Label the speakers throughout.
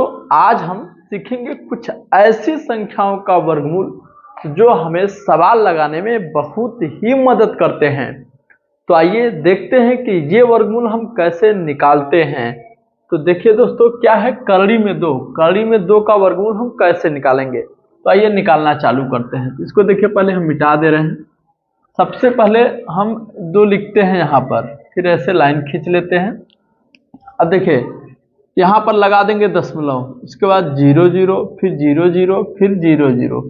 Speaker 1: दोस्तों आज हम सीखेंगे कुछ ऐसी संख्याओं का वर्गमूल जो हमें सवाल लगाने में बहुत ही मदद करते हैं। तो आइए देखते हैं कि ये वर्गमूल हम कैसे निकालते हैं। तो देखिए दोस्तों, क्या है करड़ी में दो का वर्गमूल हम कैसे निकालेंगे। तो आइए निकालना चालू करते हैं। तो इसको देखिए, पहले हम मिटा दे रहे हैं। सबसे पहले हम 2 लिखते हैं यहाँ पर, फिर ऐसे लाइन खींच लेते हैं। अब देखिए यहाँ पर लगा देंगे दशमलव, उसके बाद 0 0, फिर 0 0, फिर 0 0।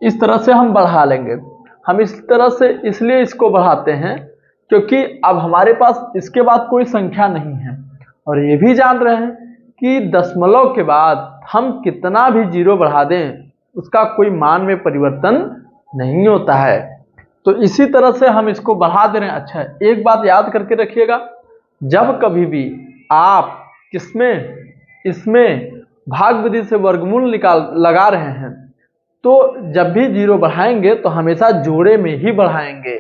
Speaker 1: इस तरह से हम बढ़ा लेंगे। हम इस तरह से इसलिए इसको बढ़ाते हैं क्योंकि अब हमारे पास इसके बाद कोई संख्या नहीं है, और ये भी जान रहे हैं कि दशमलव के बाद हम कितना भी 0 बढ़ा दें उसका कोई मान में परिवर्तन नहीं होता है। तो इसी तरह से हम इसको बढ़ा दे रहे हैं। अच्छा, एक बात याद करके रखिएगा, जब कभी भी आप इसमें भाग विधि से वर्गमूल लगा रहे हैं तो जब भी 0 बढ़ाएंगे तो हमेशा जोड़े में ही बढ़ाएंगे।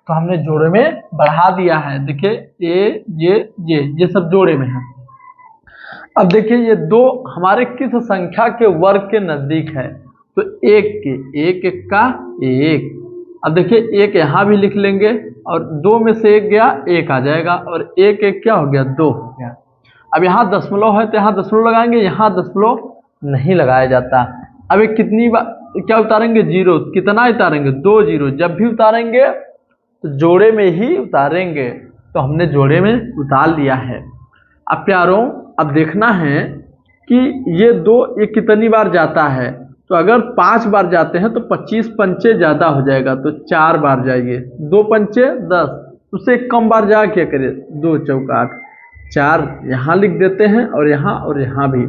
Speaker 1: तो हमने जोड़े में बढ़ा दिया है। देखिए ये सब जोड़े में है। अब देखिए ये 2 हमारे किस संख्या के वर्ग के नजदीक है, तो 1 के 1 1 का 1। अब देखिए 1 यहाँ भी लिख लेंगे और 2 में से 1 गया 1 आ जाएगा, और 1 1 क्या हो गया 2 हो गया। अब यहाँ दशमलव है तो यहाँ दशमलव लगाएंगे, यहाँ दशमलव नहीं लगाया जाता। अब ये कितनी बार क्या उतारेंगे 0, कितना उतारेंगे 2 0। जब भी उतारेंगे तो जोड़े में ही उतारेंगे। तो हमने जोड़े में उतार लिया है। अब प्यारों, अब देखना है कि ये 2 ये कितनी बार जाता है। तो अगर 5 बार जाते हैं तो 25 पंचे ज़्यादा हो जाएगा, तो 4 बार जाइए। 2 पंचे 10, उससे कम बार जा क्या करिए 2 चौका 8। 4 यहाँ लिख देते हैं और यहाँ भी।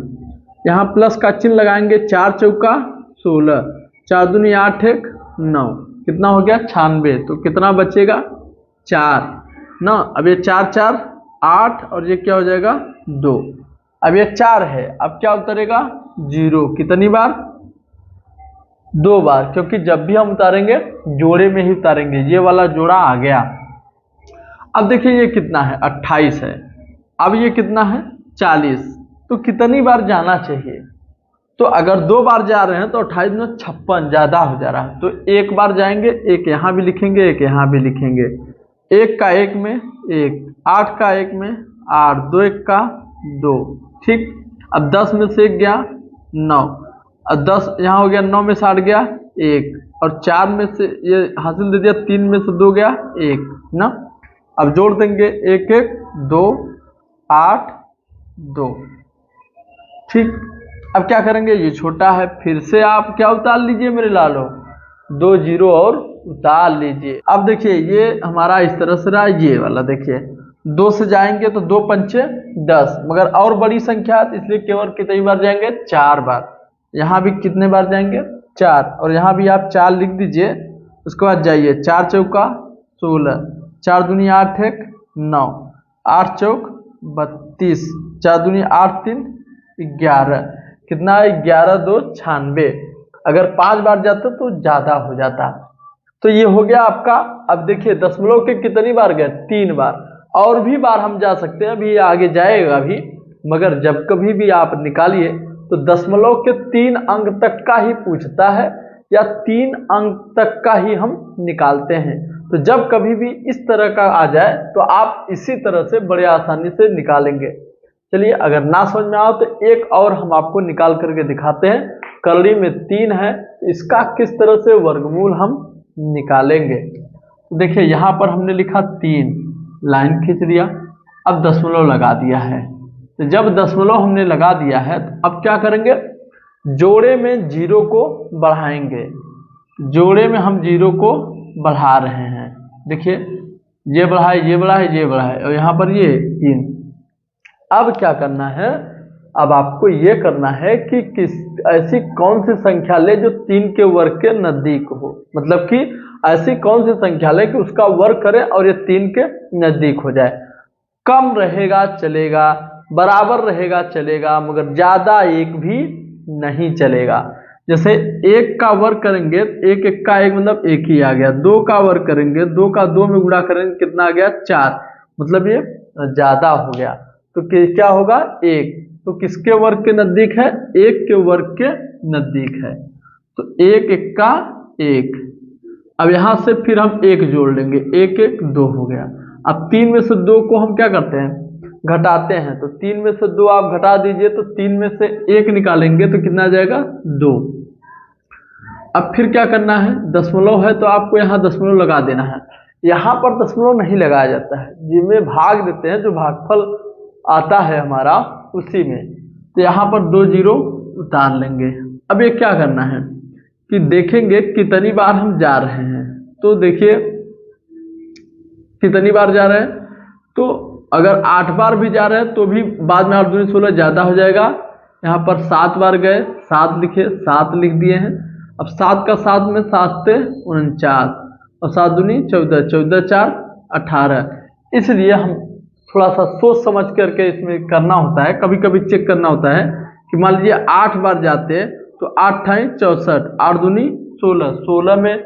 Speaker 1: यहाँ प्लस का चिन्ह लगाएंगे। 4 चौका 16, 4 दूनी 8 1 9, कितना हो गया 96। तो कितना बचेगा 4 ना। अब ये 4 4 8 और ये क्या हो जाएगा 2। अब ये 4 है, अब क्या उतरेगा 0। कितनी बार 2 बार, क्योंकि जब भी हम उतारेंगे जोड़े में ही उतारेंगे। ये वाला जोड़ा आ गया। अब देखिए ये कितना है 28 है। अब ये कितना है 40। तो कितनी बार जाना चाहिए, तो अगर 2 बार जा रहे हैं तो 28 में 56 ज़्यादा हो जा रहा है। तो 1 बार जाएंगे, 1 यहाँ भी लिखेंगे 1 यहाँ भी लिखेंगे। 1 का 1 में 1, 8 का 1 में 8, 2 1 का 2। ठीक। अब 10 में से 1 गया 9, अब 10 यहाँ हो गया, 9 में से 8 गया 1, और 4 में से ये हासिल दे दिया, 3 में से 2 गया 1 ना। अब जोड़ देंगे 1 1 2 8 2। ठीक। अब क्या करेंगे, ये छोटा है, फिर से आप क्या उतार लीजिए मेरे लालो, 2 0 और उतार लीजिए। अब देखिए ये हमारा इस तरह से रहा। ये वाला देखिए 2 से जाएंगे तो 2 पंचे 10, मगर और बड़ी संख्या है इसलिए केवल कितनी बार जाएंगे 4 बार। यहाँ भी कितने बार जाएंगे 4, और यहाँ भी आप 4 लिख दीजिए। उसके बाद जाइए 4 चौका 16, 4 दूनी 8 1 9, 8 चौक 32, 4 दूनी 8 3 11। कितना है 11 2 96। अगर 5 बार जाता तो ज़्यादा हो जाता। तो ये हो गया आपका। अब देखिए दशमलव के कितनी बार गए 3 बार, और भी बार हम जा सकते हैं, अभी आगे जाएगा भी। मगर जब कभी भी आप निकालिए तो दशमलव के 3 अंक तक का ही पूछता है, या 3 अंक तक का ही हम निकालते हैं। तो जब कभी भी इस तरह का आ जाए तो आप इसी तरह से बड़े आसानी से निकालेंगे। चलिए, अगर ना समझ में आओ तो एक और हम आपको निकाल करके दिखाते हैं। करड़ी में 3 है, इसका किस तरह से वर्गमूल हम निकालेंगे। तो देखिए यहाँ पर हमने लिखा 3, लाइन खींच दिया, अब दशमलव लगा दिया है। तो जब दशमलव हमने लगा दिया है तो अब क्या करेंगे, जोड़े में 0 को बढ़ाएंगे। जोड़े में हम 0 को बढ़ा रहे हैं। देखिए ये बढ़ाए, ये बढ़ाए, ये बढ़ाए, और यहाँ पर ये 3। अब क्या करना है, अब आपको ये करना है कि ऐसी कौन सी संख्या ले जो 3 के वर्ग के नजदीक हो। मतलब कि ऐसी कौन सी संख्या ले कि उसका वर्ग करे और ये 3 के नजदीक हो जाए। कम रहेगा चलेगा, बराबर रहेगा चलेगा, मगर ज़्यादा 1 भी नहीं चलेगा। जैसे 1 का वर्ग करेंगे, 1 1 का 1 मतलब 1 ही आ गया। 2 का वर्ग करेंगे, 2 का 2 में गुणा करेंगे, कितना आ गया 4, मतलब ये ज़्यादा हो गया। तो क्या होगा 1, तो किसके वर्ग के नजदीक है? 1 के वर्ग के नजदीक है। तो 1 एक्का 1। अब यहां से फिर हम 1 जोड़ लेंगे, 1 1 2 हो गया। अब 3 में से 2 को हम क्या करते हैं? घटाते हैं। तो 3 में से 2 आप घटा दीजिए, तो 3 में से 1 निकालेंगे तो कितना आ जाएगा? 2। अब फिर क्या करना है? दशमलव है तो आपको यहाँ दशमलव लगा देना है। यहाँ पर दशमलव नहीं लगाया जाता है, जिसमें भाग देते हैं, जो भागफल आता है हमारा उसी में। तो यहाँ पर 2 जीरो उतार लेंगे। अब ये क्या करना है कि देखेंगे कितनी बार हम जा रहे हैं। तो देखिए कितनी बार जा रहे हैं, तो अगर 8 बार भी जा रहे हैं तो भी बाद में 8 दूनी 16 ज़्यादा हो जाएगा। यहाँ पर 7 बार गए, 7 लिखे, 7 लिख दिए हैं। अब 7 का 7 में 7 से 49 और 7 दूनी 14, 14 4 18। इसलिए हम थोड़ा सा सोच समझ करके इसमें करना होता है। कभी कभी चेक करना होता है कि मान लीजिए 8 बार जाते हैं तो 8 ठाई 64, 8 दूनी 16, 16 में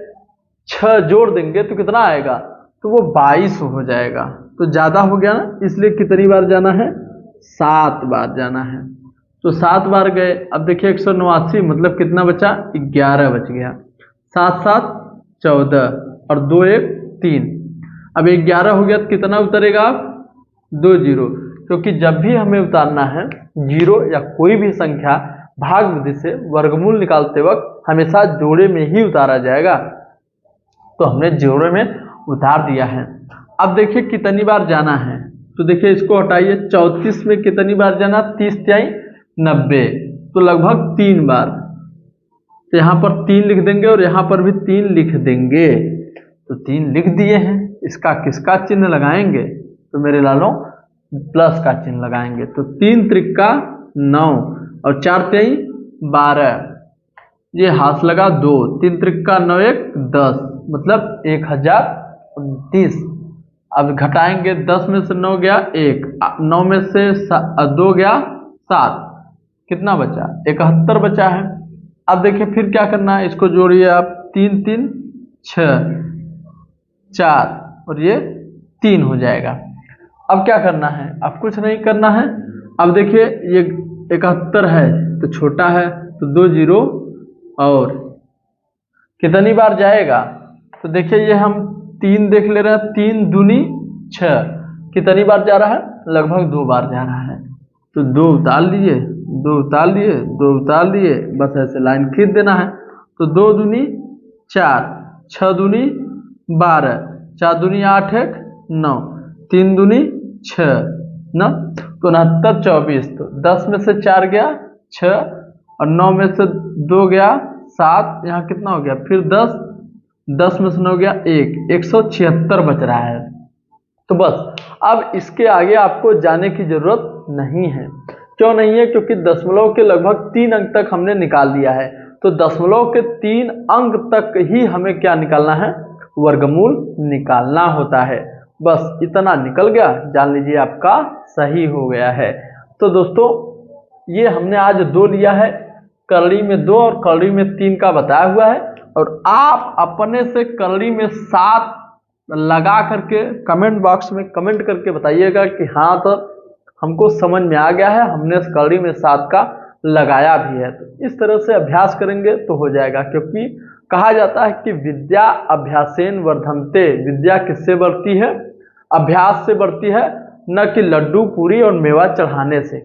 Speaker 1: 6 जोड़ देंगे तो कितना आएगा? तो वो 22 हो जाएगा। तो ज़्यादा हो गया ना, इसलिए कितनी बार जाना है? 7 बार जाना है। तो 7 बार गए। अब देखिए 189 मतलब कितना बचा? 11 बच गया। 7 7 14 और 2 1 3। अब 11 हो गया तो कितना उतरेगा? 2 जीरो। क्योंकि जब भी हमें उतारना है जीरो या कोई भी संख्या भाग विधि से वर्गमूल निकालते वक्त हमेशा जोड़े में ही उतारा जाएगा। तो हमने जोड़े में उतार दिया है। अब देखिए कितनी बार जाना है। तो देखिए इसको हटाइए। 34 में कितनी बार जाना? 30 तिहाई 90, तो लगभग 3 बार। तो यहाँ पर 3 लिख देंगे और यहाँ पर भी 3 लिख देंगे। तो 3 लिख दिए हैं। इसका किसका चिन्ह लगाएंगे? तो मेरे लालों प्लस का चिन्ह लगाएंगे। तो 3 त्रिका 9 और 4 तिहाई 12, ये हाथ लगा 2, 3 त्रिका 9 1 10 मतलब 1030। अब घटाएंगे, 10 में से 9 गया 1, 9 में से 2 गया 7, कितना बचा? 71 बचा है। अब देखिए फिर क्या करना है, इसको जोड़िए आप। 3 3 6 4 और ये 3 हो जाएगा। अब क्या करना है? अब कुछ नहीं करना है। अब देखिए ये 71 है तो छोटा है, तो 2 जीरो और कितनी बार जाएगा? तो देखिए ये हम 3 देख ले रहे हैं। 3 दूनी 6, कितनी बार जा रहा है? लगभग 2 बार जा रहा है। तो 2 उतार लिए, 2 उतार लिए, 2 उतार लिए, बस ऐसे लाइन खींच देना है। तो 2 दूनी 4, 6 दूनी 12, 4 दूनी 8 1 9, 3 दूनी 6 9, तो 69 24। तो 10 में से 4 गया 6 और 9 में से 2 गया 7, यहाँ कितना हो गया? फिर 10, 10 में से 9 गया 1, 176 बच रहा है। तो बस अब इसके आगे आपको जाने की जरूरत नहीं है। क्यों नहीं है? क्योंकि दशमलव के लगभग 3 अंक तक हमने निकाल दिया है। तो दशमलव के 3 अंक तक ही हमें क्या निकालना है? वर्गमूल निकालना होता है। बस इतना निकल गया, जान लीजिए आपका सही हो गया है। तो दोस्तों ये हमने आज 2 लिया है, करड़ी में 2 और करड़ी में 3 का बताया हुआ है। और आप अपने से करड़ी में 7 लगा करके कमेंट बॉक्स में कमेंट करके बताइएगा कि हाँ तो हमको समझ में आ गया है, हमने करड़ी में 7 का लगाया भी है। तो इस तरह से अभ्यास करेंगे तो हो जाएगा। क्योंकि कहा जाता है कि विद्या अभ्यासेन वर्धन्ते, विद्या किससे बढ़ती है? अभ्यास से बढ़ती है, न कि लड्डू पूरी और मेवा चढ़ाने से।